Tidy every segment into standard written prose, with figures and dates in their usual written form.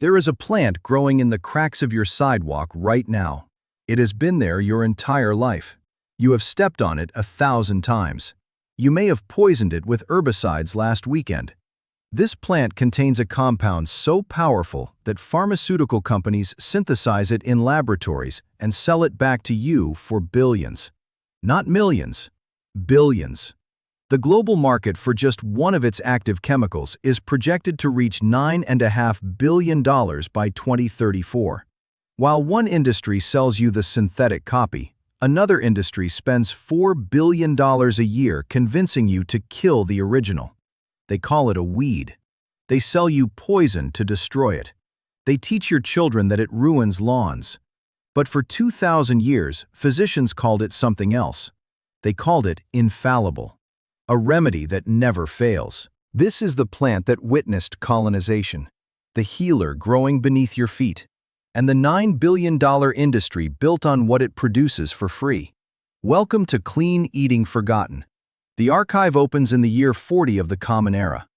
There is a plant growing in the cracks of your sidewalk right now. It has been there your entire life. You have stepped on it 1,000 times. You may have poisoned it with herbicides last weekend. This plant contains a compound so powerful that pharmaceutical companies synthesize it in laboratories and sell it back to you for billions. Not millions, billions. The global market for just one of its active chemicals is projected to reach $9.5 billion by 2034. While one industry sells you the synthetic copy, another industry spends $4 billion a year convincing you to kill the original. They call it a weed. They sell you poison to destroy it. They teach your children that it ruins lawns. But for 2,000 years, physicians called it something else. They called it infallible. A remedy that never fails. This is the plant that witnessed colonization, the healer growing beneath your feet, and the $9 billion industry built on what it produces for free. Welcome to Clean Eating Forgotten. The archive opens in the year 40 of the Common Era.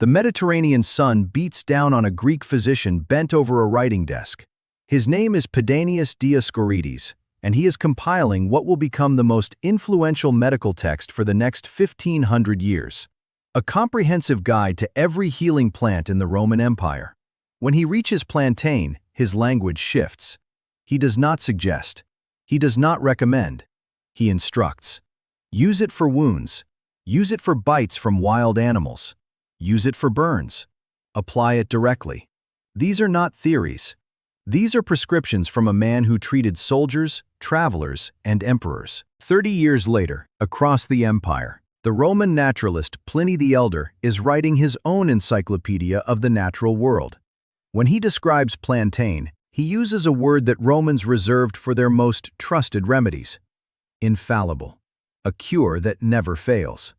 The Mediterranean sun beats down on a Greek physician bent over a writing desk. His name is Pedanius Dioscorides, and he is compiling what will become the most influential medical text for the next 1,500 years. A comprehensive guide to every healing plant in the Roman Empire. When he reaches Plantain, his language shifts. He does not suggest. He does not recommend. He instructs. Use it for wounds. Use it for bites from wild animals. Use it for burns. Apply it directly. These are not theories. These are prescriptions from a man who treated soldiers, travelers, and emperors. 30 years later, across the empire, the Roman naturalist Pliny the Elder is writing his own encyclopedia of the natural world. When he describes plantain, he uses a word that Romans reserved for their most trusted remedies: infallible, a cure that never fails.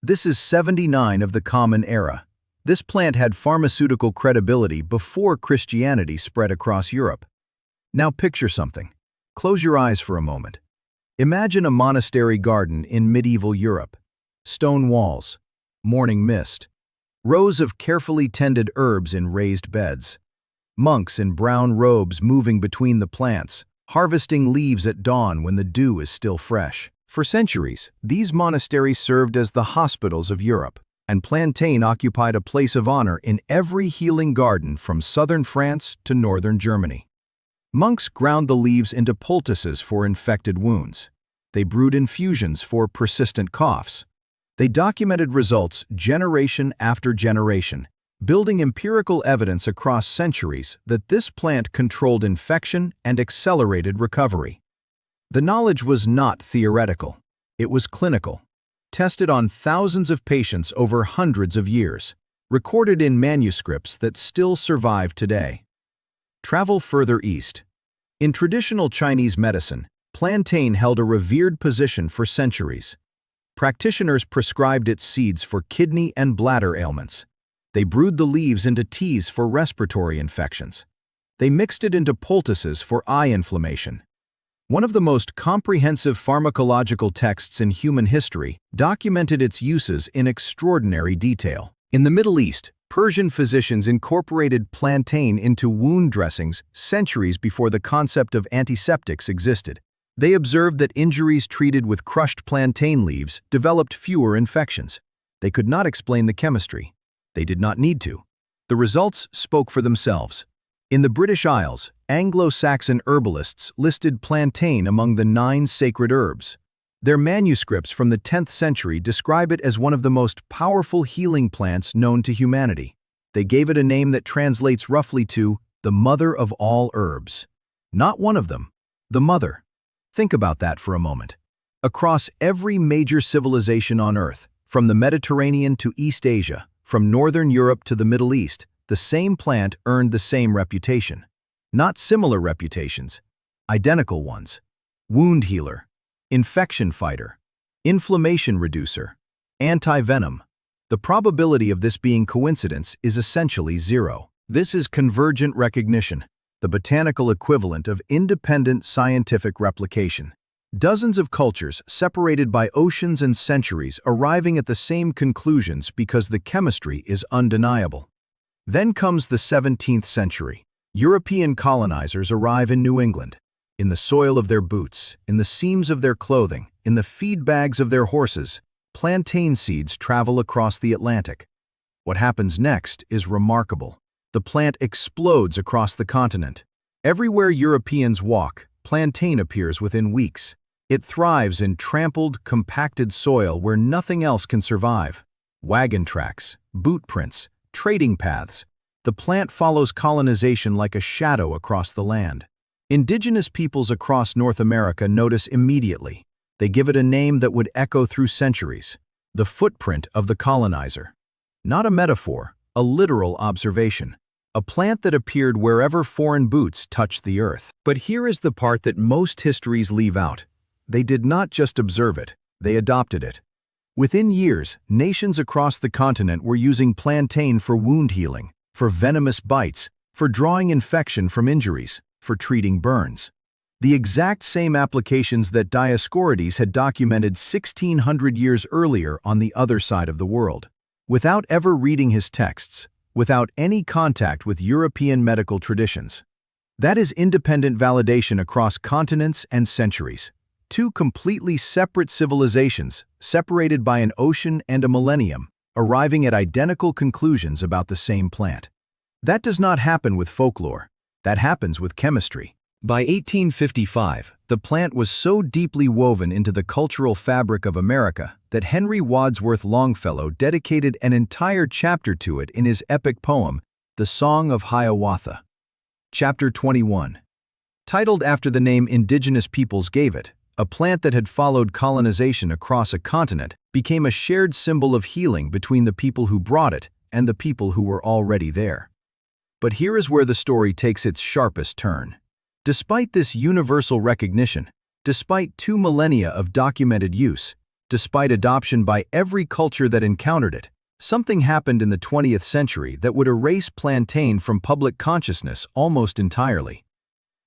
This is 79 of the Common Era. This plant had pharmaceutical credibility before Christianity spread across Europe. Now picture something. Close your eyes for a moment. Imagine a monastery garden in medieval Europe. Stone walls, morning mist, rows of carefully tended herbs in raised beds, monks in brown robes moving between the plants, harvesting leaves at dawn when the dew is still fresh. For centuries, these monasteries served as the hospitals of Europe, and plantain occupied a place of honor in every healing garden from southern France to northern Germany. Monks ground the leaves into poultices for infected wounds. They brewed infusions for persistent coughs. They documented results generation after generation, building empirical evidence across centuries that this plant controlled infection and accelerated recovery. The knowledge was not theoretical. It was clinical. Tested on thousands of patients over hundreds of years, recorded in manuscripts that still survive today. Travel further east. In traditional Chinese medicine, plantain held a revered position for centuries. Practitioners prescribed its seeds for kidney and bladder ailments. They brewed the leaves into teas for respiratory infections. They mixed it into poultices for eye inflammation. One of the most comprehensive pharmacological texts in human history documented its uses in extraordinary detail. In the Middle East, Persian physicians incorporated plantain into wound dressings centuries before the concept of antiseptics existed. They observed that injuries treated with crushed plantain leaves developed fewer infections. They could not explain the chemistry. They did not need to. The results spoke for themselves. In the British Isles, Anglo-Saxon herbalists listed plantain among the 9 sacred herbs. Their manuscripts from the 10th century describe it as one of the most powerful healing plants known to humanity. They gave it a name that translates roughly to the mother of all herbs. Not one of them, the mother. Think about that for a moment. Across every major civilization on Earth, from the Mediterranean to East Asia, from Northern Europe to the Middle East, the same plant earned the same reputation. Not similar reputations, identical ones. Wound healer, infection fighter, inflammation reducer, anti-venom. The probability of this being coincidence is essentially zero. This is convergent recognition, the botanical equivalent of independent scientific replication. Dozens of cultures separated by oceans and centuries arriving at the same conclusions because the chemistry is undeniable. Then comes the 17th century. European colonizers arrive in New England. In the soil of their boots, in the seams of their clothing, in the feed bags of their horses, plantain seeds travel across the Atlantic. What happens next is remarkable. The plant explodes across the continent. Everywhere Europeans walk, plantain appears within weeks. It thrives in trampled, compacted soil where nothing else can survive. Wagon tracks, boot prints, trading paths. The plant follows colonization like a shadow across the land. Indigenous peoples across North America notice immediately. They give it a name that would echo through centuries: the footprint of the colonizer. Not a metaphor, a literal observation. A plant that appeared wherever foreign boots touched the earth. But here is the part that most histories leave out. They did not just observe it, they adopted it. Within years, nations across the continent were using plantain for wound healing, for venomous bites, for drawing infection from injuries, for treating burns. The exact same applications that Dioscorides had documented 1600 years earlier on the other side of the world. Without ever reading his texts, without any contact with European medical traditions. That is independent validation across continents and centuries. Two completely separate civilizations, separated by an ocean and a millennium, arriving at identical conclusions about the same plant. That does not happen with folklore. That happens with chemistry. By 1855, the plant was so deeply woven into the cultural fabric of America that Henry Wadsworth Longfellow dedicated an entire chapter to it in his epic poem, The Song of Hiawatha. Chapter 21. Titled after the name indigenous peoples gave it, a plant that had followed colonization across a continent became a shared symbol of healing between the people who brought it and the people who were already there. But here is where the story takes its sharpest turn. Despite this universal recognition, despite 2 millennia of documented use, despite adoption by every culture that encountered it, something happened in the 20th century that would erase plantain from public consciousness almost entirely.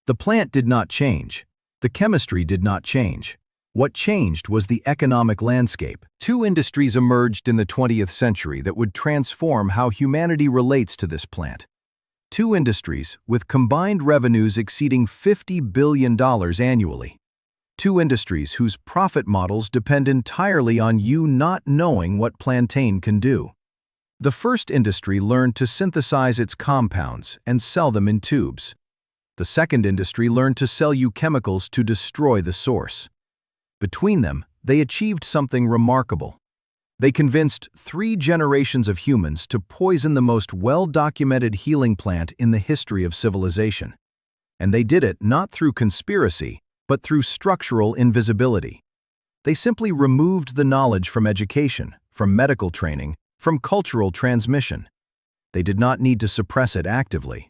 The plant did not change. The chemistry did not change. What changed was the economic landscape. 2 industries emerged in the 20th century that would transform how humanity relates to this plant. 2 industries with combined revenues exceeding $50 billion annually. 2 industries whose profit models depend entirely on you not knowing what plantain can do. The first industry learned to synthesize its compounds and sell them in tubes. The second industry learned to sell you chemicals to destroy the source. Between them, they achieved something remarkable. They convinced 3 generations of humans to poison the most well-documented healing plant in the history of civilization. And they did it not through conspiracy, but through structural invisibility. They simply removed the knowledge from education, from medical training, from cultural transmission. They did not need to suppress it actively.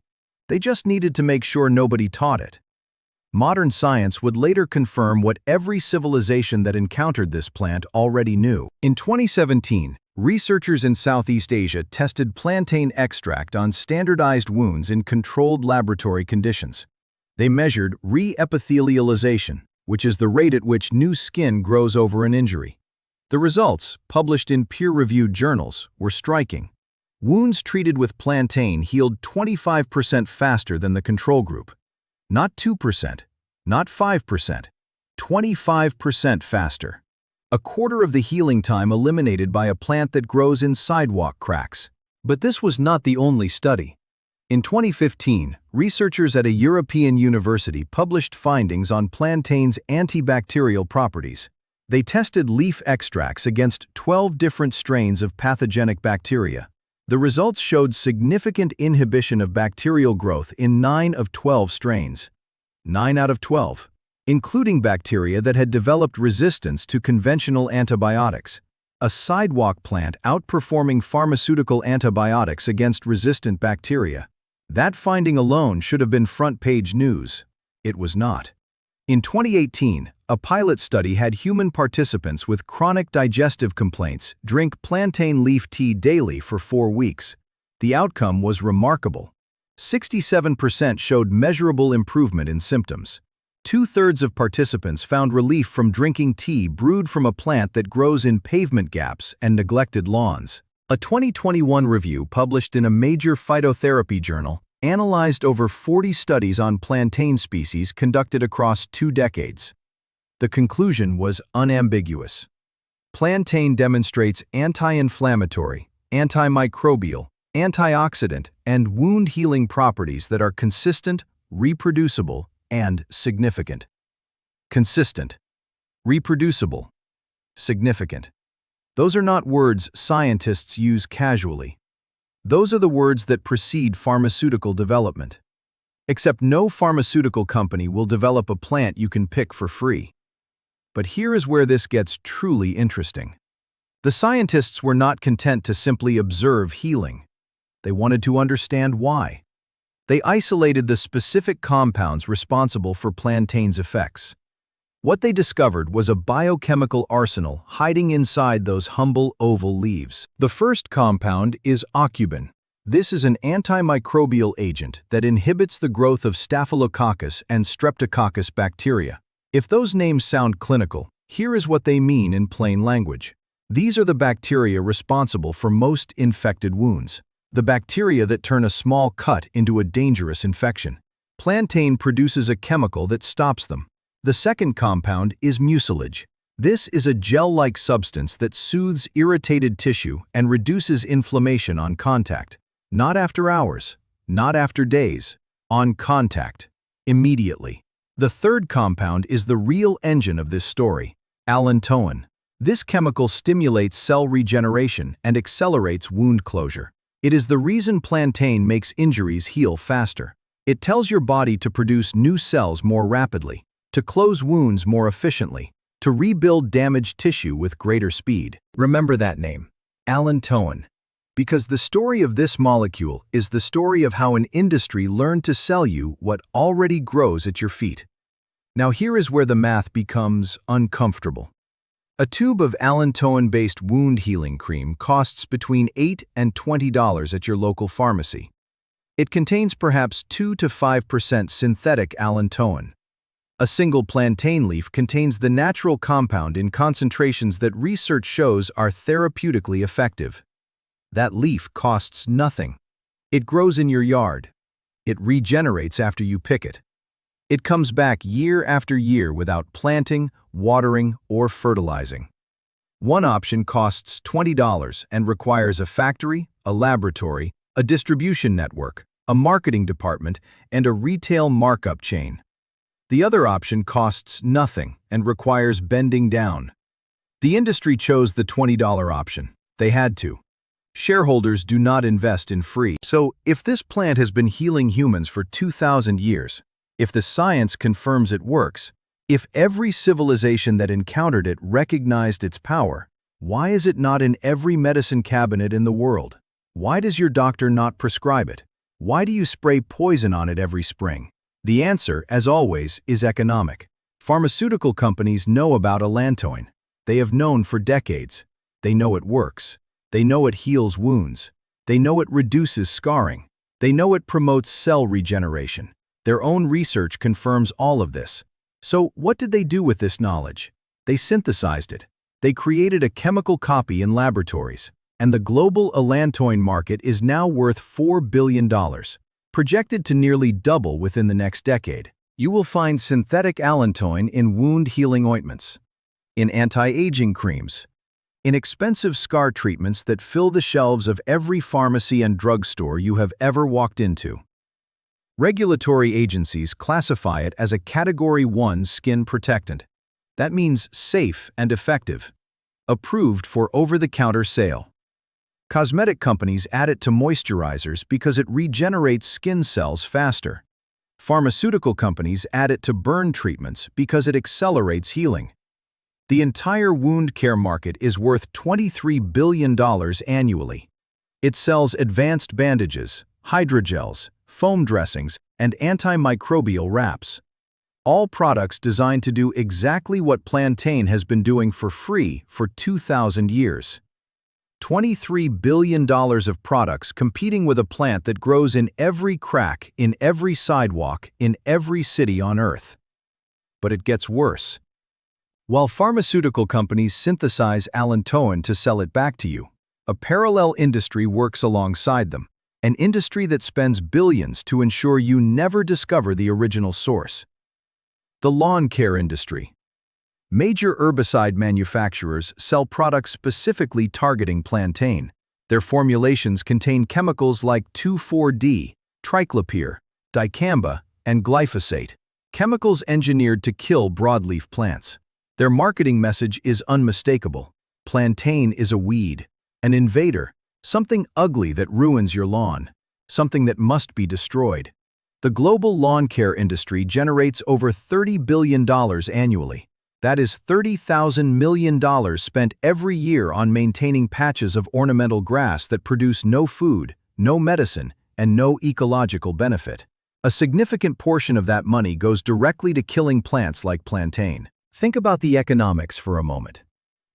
They just needed to make sure nobody taught it. Modern science would later confirm what every civilization that encountered this plant already knew. In 2017, researchers in Southeast Asia tested plantain extract on standardized wounds in controlled laboratory conditions. They measured re-epithelialization, which is the rate at which new skin grows over an injury. The results, published in peer-reviewed journals, were striking. Wounds treated with plantain healed 25% faster than the control group. Not 2%, not 5%, 25% faster. A quarter of the healing time eliminated by a plant that grows in sidewalk cracks. But this was not the only study. In 2015, researchers at a European university published findings on plantain's antibacterial properties. They tested leaf extracts against 12 different strains of pathogenic bacteria. The results showed significant inhibition of bacterial growth in 9 of 12 strains. 9 out of 12, including bacteria that had developed resistance to conventional antibiotics. A sidewalk plant outperforming pharmaceutical antibiotics against resistant bacteria. That finding alone should have been front-page news. It was not. In 2018, a pilot study had human participants with chronic digestive complaints drink plantain leaf tea daily for 4 weeks. The outcome was remarkable. 67% showed measurable improvement in symptoms. 2/3 of participants found relief from drinking tea brewed from a plant that grows in pavement gaps and neglected lawns. A 2021 review published in a major phytotherapy journal analyzed over 40 studies on plantain species conducted across 2 decades. The conclusion was unambiguous. Plantain demonstrates anti-inflammatory, antimicrobial, antioxidant, and wound-healing properties that are consistent, reproducible, and significant. Consistent, reproducible, significant. Those are not words scientists use casually. Those are the words that precede pharmaceutical development. Except no pharmaceutical company will develop a plant you can pick for free. But here is where this gets truly interesting. The scientists were not content to simply observe healing. They wanted to understand why. They isolated the specific compounds responsible for plantain's effects. What they discovered was a biochemical arsenal hiding inside those humble oval leaves. The first compound is Aucubin. This is an antimicrobial agent that inhibits the growth of Staphylococcus and Streptococcus bacteria. If those names sound clinical, here is what they mean in plain language. These are the bacteria responsible for most infected wounds, the bacteria that turn a small cut into a dangerous infection. Plantain produces a chemical that stops them. The second compound is mucilage. This is a gel-like substance that soothes irritated tissue and reduces inflammation on contact. Not after hours, not after days, on contact, immediately. The third compound is the real engine of this story, allantoin. This chemical stimulates cell regeneration and accelerates wound closure. It is the reason plantain makes injuries heal faster. It tells your body to produce new cells more rapidly, to close wounds more efficiently, to rebuild damaged tissue with greater speed. Remember that name, allantoin, because the story of this molecule is the story of how an industry learned to sell you what already grows at your feet. Now here is where the math becomes uncomfortable. A tube of allantoin-based wound healing cream costs between $8 and $20 at your local pharmacy. It contains perhaps 2 to 5% synthetic allantoin. A single plantain leaf contains the natural compound in concentrations that research shows are therapeutically effective. That leaf costs nothing. It grows in your yard. It regenerates after you pick it. It comes back year after year without planting, watering, or fertilizing. One option costs $20 and requires a factory, a laboratory, a distribution network, a marketing department, and a retail markup chain. The other option costs nothing and requires bending down. The industry chose the $20 option. They had to. Shareholders do not invest in free. So, if this plant has been healing humans for 2,000 years, if the science confirms it works, if every civilization that encountered it recognized its power, why is it not in every medicine cabinet in the world? Why does your doctor not prescribe it? Why do you spray poison on it every spring? The answer, as always, is economic. Pharmaceutical companies know about allantoin. They have known for decades. They know it works. They know it heals wounds. They know it reduces scarring. They know it promotes cell regeneration. Their own research confirms all of this. So, what did they do with this knowledge? They synthesized it. They created a chemical copy in laboratories. And the global allantoin market is now worth $4 billion. Projected to nearly double within the next decade. You will find synthetic allantoin in wound healing ointments, in anti-aging creams, in expensive scar treatments that fill the shelves of every pharmacy and drugstore you have ever walked into. Regulatory agencies classify it as a Category 1 skin protectant. That means safe and effective. Approved for over-the-counter sale. Cosmetic companies add it to moisturizers because it regenerates skin cells faster. Pharmaceutical companies add it to burn treatments because it accelerates healing. The entire wound care market is worth $23 billion annually. It sells advanced bandages, hydrogels, foam dressings, and antimicrobial wraps. All products designed to do exactly what plantain has been doing for free for 2,000 years. $23 billion of products competing with a plant that grows in every crack, in every sidewalk, in every city on Earth. But it gets worse. While pharmaceutical companies synthesize allantoin to sell it back to you, A parallel industry works alongside them, an industry that spends billions to ensure you never discover the original source. The lawn care industry. Major herbicide manufacturers sell products specifically targeting plantain. Their formulations contain chemicals like 2,4-D, triclopyr, dicamba, and glyphosate, chemicals engineered to kill broadleaf plants. Their marketing message is unmistakable. Plantain is a weed, an invader, something ugly that ruins your lawn, something that must be destroyed. The global lawn care industry generates over $30 billion annually. That is $30,000 million spent every year on maintaining patches of ornamental grass that produce no food, no medicine, and no ecological benefit. A significant portion of that money goes directly to killing plants like plantain. Think about the economics for a moment.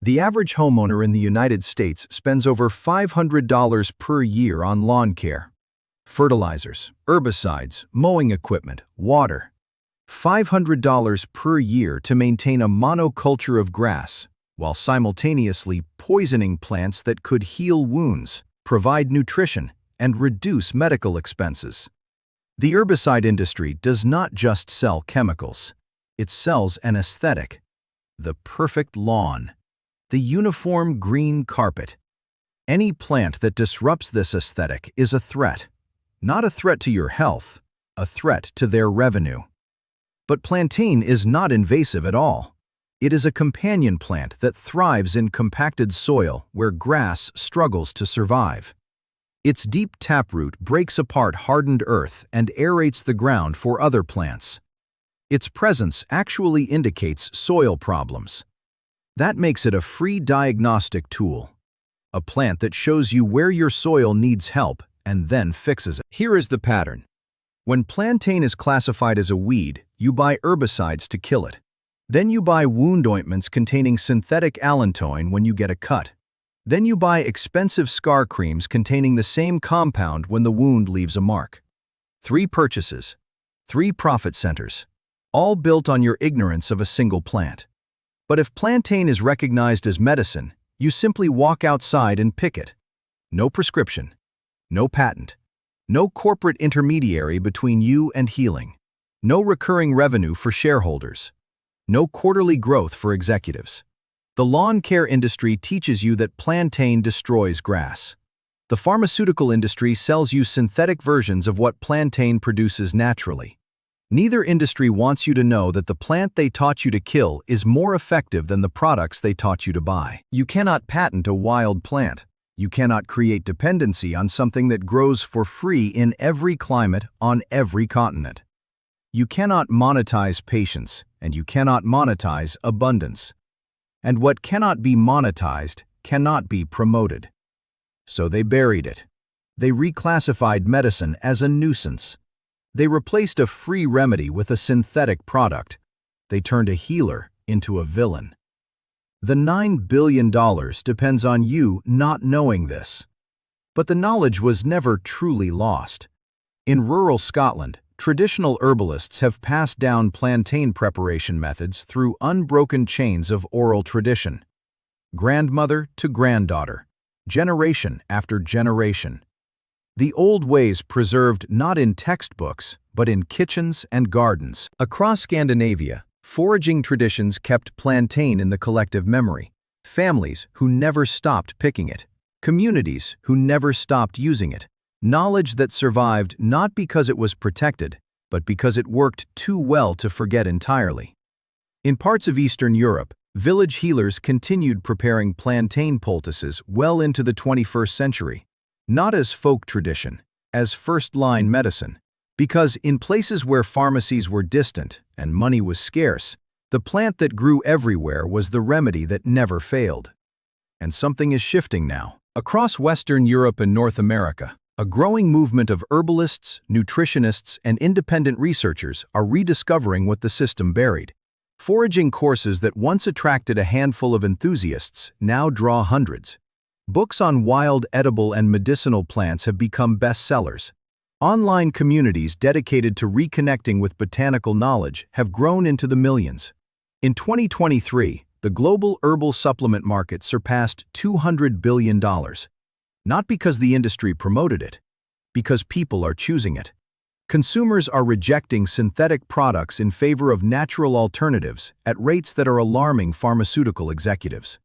The average homeowner in the United States spends over $500 per year on lawn care. Fertilizers, herbicides, mowing equipment, water. $500 per year to maintain a monoculture of grass, while simultaneously poisoning plants that could heal wounds, provide nutrition, and reduce medical expenses. The herbicide industry does not just sell chemicals. It sells an aesthetic. The perfect lawn. The uniform green carpet. Any plant that disrupts this aesthetic is a threat. Not a threat to your health, a threat to their revenue. But plantain is not invasive at all. It is a companion plant that thrives in compacted soil where grass struggles to survive. Its deep taproot breaks apart hardened earth and aerates the ground for other plants. Its presence actually indicates soil problems. That makes it a free diagnostic tool. A plant that shows you where your soil needs help and then fixes it. Here is the pattern. When plantain is classified as a weed, you buy herbicides to kill it. Then you buy wound ointments containing synthetic allantoin when you get a cut. Then you buy expensive scar creams containing the same compound when the wound leaves a mark. 3 purchases, 3 profit centers, all built on your ignorance of a single plant. But if plantain is recognized as medicine, you simply walk outside and pick it. No prescription, no patent, no corporate intermediary between you and healing, no recurring revenue for shareholders, no quarterly growth for executives. The lawn care industry teaches you that plantain destroys grass. The pharmaceutical industry sells you synthetic versions of what plantain produces naturally. Neither industry wants you to know that the plant they taught you to kill is more effective than the products they taught you to buy. You cannot patent a wild plant. You cannot create dependency on something that grows for free in every climate on every continent. You cannot monetize patience, and you cannot monetize abundance. And what cannot be monetized cannot be promoted. So they buried it. They reclassified medicine as a nuisance. They replaced a free remedy with a synthetic product. They turned a healer into a villain. The $9 billion depends on you not knowing this. But the knowledge was never truly lost. In rural Scotland, traditional herbalists have passed down plantain preparation methods through unbroken chains of oral tradition. Grandmother to granddaughter, generation after generation. The old ways preserved not in textbooks, but in kitchens and gardens. Across Scandinavia, foraging traditions kept plantain in the collective memory. Families who never stopped picking it. Communities who never stopped using it. Knowledge that survived not because it was protected, but because it worked too well to forget entirely. In parts of Eastern Europe, village healers continued preparing plantain poultices well into the 21st century, not as folk tradition, as first-line medicine. Because in places where pharmacies were distant and money was scarce, the plant that grew everywhere was the remedy that never failed. And something is shifting now. Across Western Europe and North America, a growing movement of herbalists, nutritionists, and independent researchers are rediscovering what the system buried. Foraging courses that once attracted a handful of enthusiasts now draw hundreds. Books on wild, edible, and medicinal plants have become bestsellers. Online communities dedicated to reconnecting with botanical knowledge have grown into the millions. In 2023, the global herbal supplement market surpassed $200 billion, Not because the industry promoted it, because people are choosing it. Consumers are rejecting synthetic products in favor of natural alternatives at rates that are alarming pharmaceutical executives.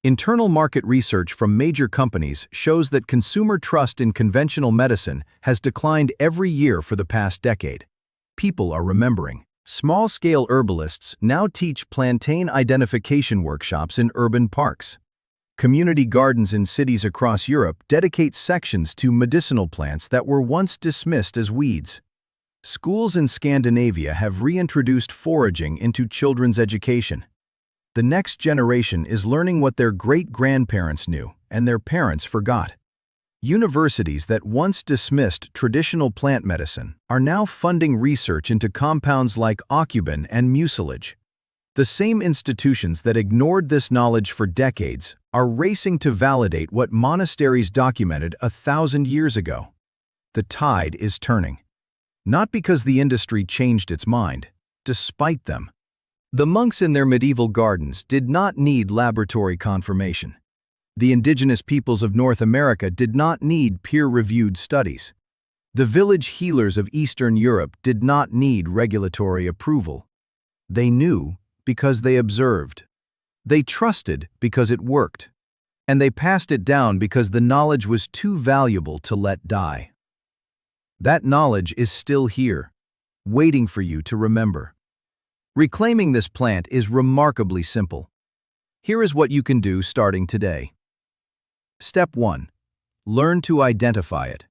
Internal market research from major companies shows that consumer trust in conventional medicine has declined every year for the past decade. People are remembering. Small-scale herbalists now teach plantain identification workshops in urban parks. Community gardens in cities across Europe dedicate sections to medicinal plants that were once dismissed as weeds. Schools in Scandinavia have reintroduced foraging into children's education. The next generation is learning what their great-grandparents knew and their parents forgot. Universities that once dismissed traditional plant medicine are now funding research into compounds like Aucubin and Mucilage. The same institutions that ignored this knowledge for decades are racing to validate what monasteries documented 1,000 years ago. The tide is turning. Not because the industry changed its mind, despite them. The monks in their medieval gardens did not need laboratory confirmation. The indigenous peoples of North America did not need peer-reviewed studies. The village healers of Eastern Europe did not need regulatory approval. They knew because they observed. They trusted because it worked. And they passed it down because the knowledge was too valuable to let die. That knowledge is still here, waiting for you to remember. Reclaiming this plant is remarkably simple. Here is what you can do starting today. Step 1. Learn to identify it.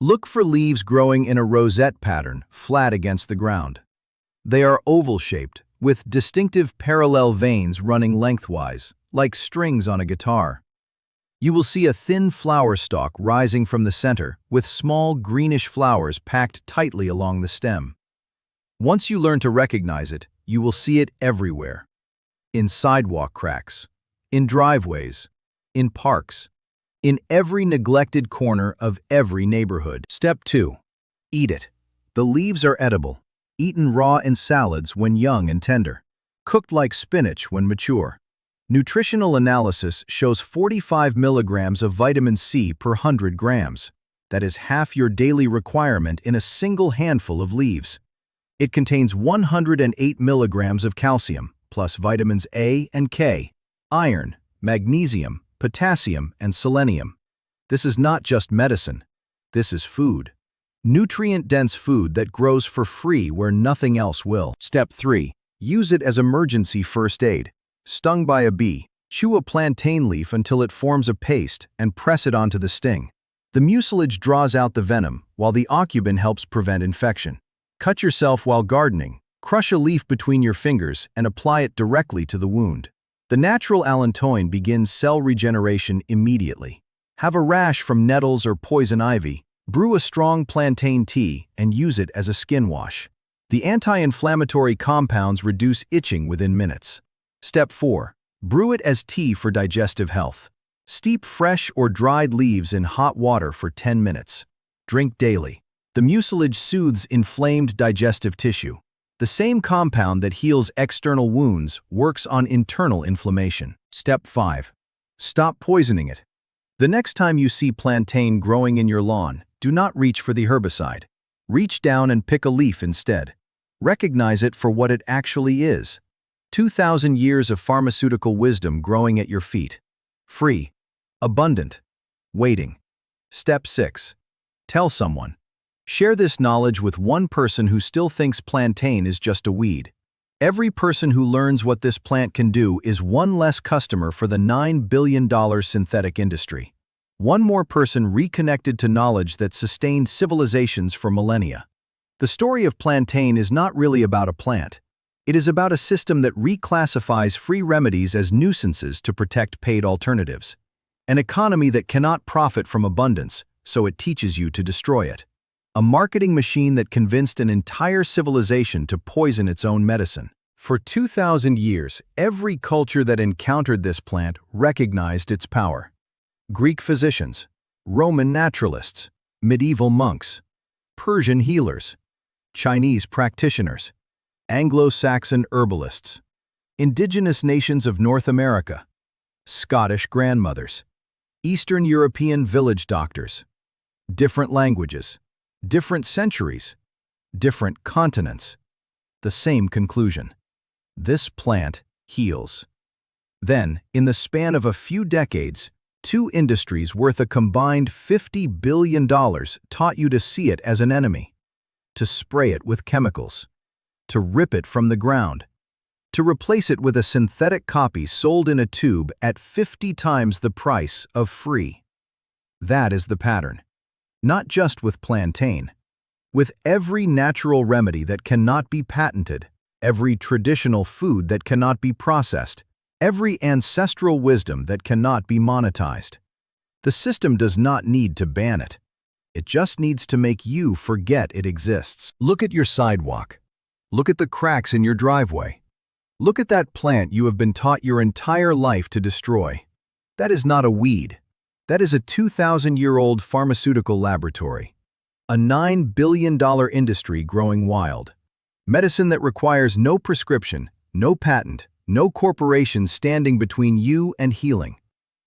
Look for leaves growing in a rosette pattern, flat against the ground. They are oval-shaped, with distinctive parallel veins running lengthwise, like strings on a guitar. You will see a thin flower stalk rising from the center, with small greenish flowers packed tightly along the stem. Once you learn to recognize it, you will see it everywhere. In sidewalk cracks, in driveways, in parks, in every neglected corner of every neighborhood. Step 2. Eat it. The leaves are edible, eaten raw in salads when young and tender, cooked like spinach when mature. Nutritional analysis shows 45 milligrams of vitamin C per 100 grams. That is half your daily requirement in a single handful of leaves. It contains 108 milligrams of calcium, plus vitamins A and K, iron, magnesium, potassium, and selenium. This is not just medicine. This is food. Nutrient-dense food that grows for free where nothing else will. Step 3. Use it as emergency first aid. Stung by a bee, chew a plantain leaf until it forms a paste and press it onto the sting. The mucilage draws out the venom, while the Aucubin helps prevent infection. Cut yourself while gardening. Crush a leaf between your fingers and apply it directly to the wound. The natural allantoin begins cell regeneration immediately. Have a rash from nettles or poison ivy, brew a strong plantain tea and use it as a skin wash. The anti-inflammatory compounds reduce itching within minutes. Step 4. Brew it as tea for digestive health. Steep fresh or dried leaves in hot water for 10 minutes. Drink daily. The mucilage soothes inflamed digestive tissue. The same compound that heals external wounds works on internal inflammation. Step 5. Stop poisoning it. The next time you see plantain growing in your lawn, do not reach for the herbicide. Reach down and pick a leaf instead. Recognize it for what it actually is. 2,000 years of pharmaceutical wisdom growing at your feet. Free. Abundant. Waiting. Step 6. Tell someone. Share this knowledge with one person who still thinks plantain is just a weed. Every person who learns what this plant can do is one less customer for the $9 billion synthetic industry. One more person reconnected to knowledge that sustained civilizations for millennia. The story of plantain is not really about a plant. It is about a system that reclassifies free remedies as nuisances to protect paid alternatives. An economy that cannot profit from abundance, so it teaches you to destroy it. A marketing machine that convinced an entire civilization to poison its own medicine. For 2,000 years, every culture that encountered this plant recognized its power. Greek physicians, Roman naturalists, medieval monks, Persian healers, Chinese practitioners, Anglo-Saxon herbalists, indigenous nations of North America, Scottish grandmothers. Eastern European village doctors. Different languages, different centuries, different continents. The same conclusion. This plant heals. Then, in the span of a few decades, two industries worth a combined $50 billion taught you to see it as an enemy, to spray it with chemicals, to rip it from the ground, to replace it with a synthetic copy sold in a tube at 50 times the price of free. That is the pattern. Not just with plantain. With every natural remedy that cannot be patented, every traditional food that cannot be processed, every ancestral wisdom that cannot be monetized. The system does not need to ban it. It just needs to make you forget it exists. Look at your sidewalk. Look at the cracks in your driveway. Look at that plant you have been taught your entire life to destroy. That is not a weed. That is a 2,000-year-old pharmaceutical laboratory. A $9 billion industry growing wild. Medicine that requires no prescription, no patent, no corporation standing between you and healing.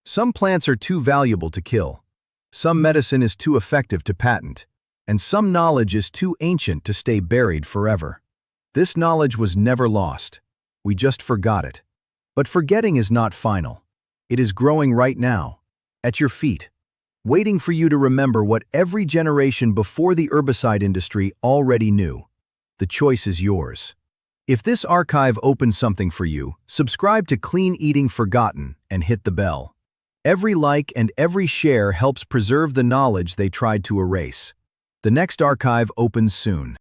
Some plants are too valuable to kill. Some medicine is too effective to patent. And some knowledge is too ancient to stay buried forever. This knowledge was never lost. We just forgot it. But forgetting is not final. It is growing right now, at your feet, waiting for you to remember what every generation before the herbicide industry already knew. The choice is yours. If this archive opened something for you, subscribe to Clean Eating Forgotten and hit the bell. Every like and every share helps preserve the knowledge they tried to erase. The next archive opens soon.